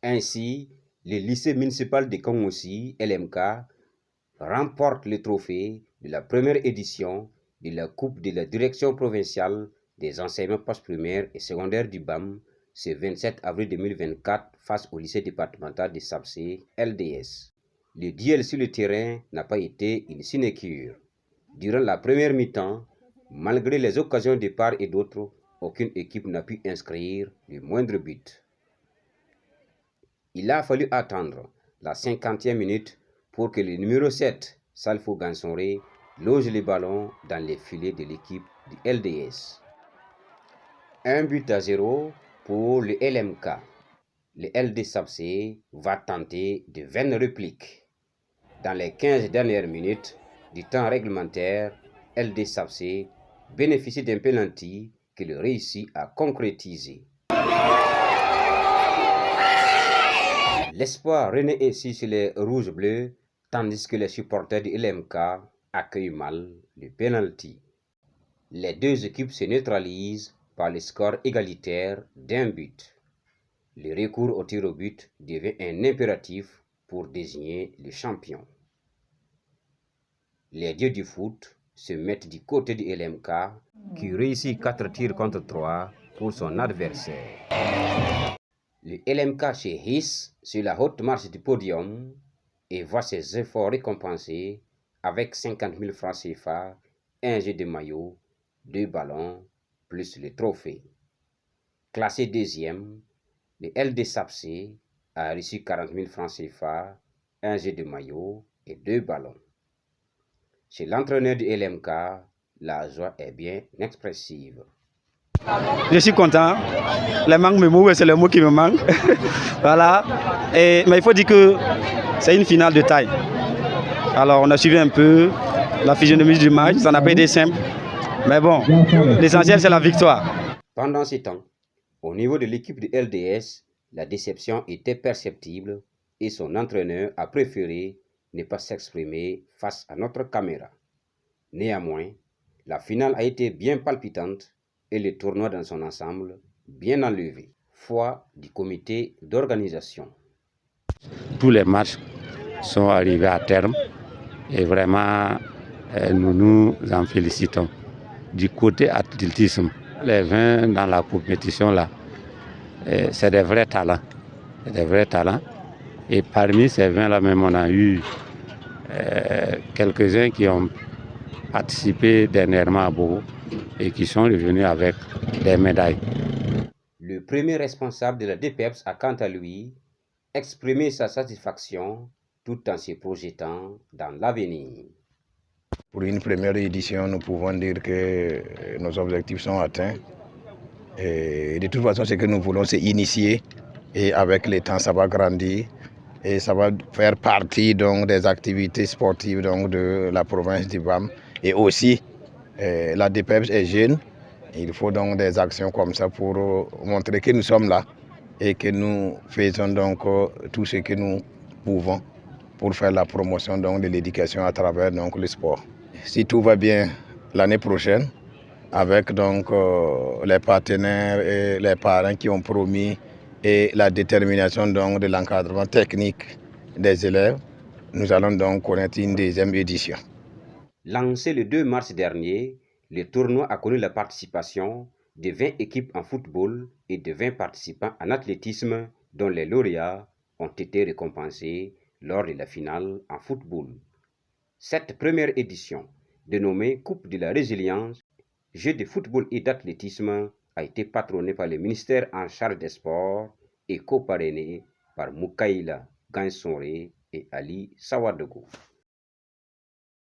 Ainsi, le lycée municipal de Kongossi, LMK, remporte le trophée de la première édition de la Coupe de la Direction provinciale des enseignements postprimaires et secondaires du BAM ce 27 avril 2024 face au lycée départemental de Sapsé, LDS. Le duel sur le terrain n'a pas été une sinécure. Durant la première mi-temps, malgré les occasions de part et d'autre, aucune équipe n'a pu inscrire le moindre but. Il a fallu attendre la 50e minute pour que le numéro 7, Salfo Gansonré, loge le ballon dans les filets de l'équipe du LDS. 1-0 pour le LMK. Le LD Sapsé va tenter de vaines répliques. Dans les 15 dernières minutes du temps réglementaire, LD Sapsé bénéficie d'un penalty qu'il réussit à concrétiser. L'espoir renaît ainsi sur les rouges-bleus, tandis que les supporters du LMK accueillent mal le penalty. Les deux équipes se neutralisent par le score égalitaire d'un but. Le recours au tir au but devient un impératif pour désigner le champion. Les dieux du foot se mettent du côté du LMK qui réussit 4 tirs contre 3 pour son adversaire. Le LMK se hisse sur la haute marche du podium et voit ses efforts récompensés avec 50 000 francs CFA, un jeu de maillot, 2 ballons, plus le trophée. Classé deuxième, le LD Sapsé a reçu 40 000 francs CFA, un jeu de maillot et 2 ballons. Chez l'entraîneur du LMK, la joie est bien expressive. Je suis content. Les manques me mouvent, c'est le mot qui me manque. Voilà. Mais il faut dire que c'est une finale de taille. Alors on a suivi un peu la physionomie du match, ça n'a pas été simple. Mais bon, l'essentiel c'est la victoire. Pendant ce temps, au niveau de l'équipe du LDS, la déception était perceptible et son entraîneur a préféré ne pas s'exprimer face à notre caméra. Néanmoins, la finale a été bien palpitante et le tournoi dans son ensemble bien enlevé. Foi du comité d'organisation. Tous les matchs sont arrivés à terme et vraiment nous nous en félicitons. Du côté athlétisme, les 20 dans la compétition là, c'est des vrais talents. Des vrais talents. Et parmi ces 20 là même on a eu quelques-uns qui ont participé dernièrement à Bogo et qui sont revenus avec des médailles. Le premier responsable de la DPEPS a quant à lui exprimé sa satisfaction tout en se projetant dans l'avenir. Pour une première édition, nous pouvons dire que nos objectifs sont atteints. Et de toute façon, ce que nous voulons, c'est initier. Et avec le temps, ça va grandir. Et ça va faire partie donc, des activités sportives donc, de la province du BAM. Et aussi, la DPEPS est jeune. Il faut donc des actions comme ça pour montrer que nous sommes là et que nous faisons donc tout ce que nous pouvons pour faire la promotion donc, de l'éducation à travers donc, le sport. Si tout va bien l'année prochaine, avec donc, les partenaires et les parents qui ont promis et la détermination donc, de l'encadrement technique des élèves, nous allons donc connaître une deuxième édition. Lancé le 2 mars dernier, le tournoi a connu la participation de 20 équipes en football et de 20 participants en athlétisme, dont les lauréats ont été récompensés lors de la finale en football. Cette première édition, dénommée Coupe de la résilience, jeu de football et d'athlétisme, a été patronnée par le ministère en charge des sports et co-parrainée par Moukaïla Gansonré et Ali Sawadogo.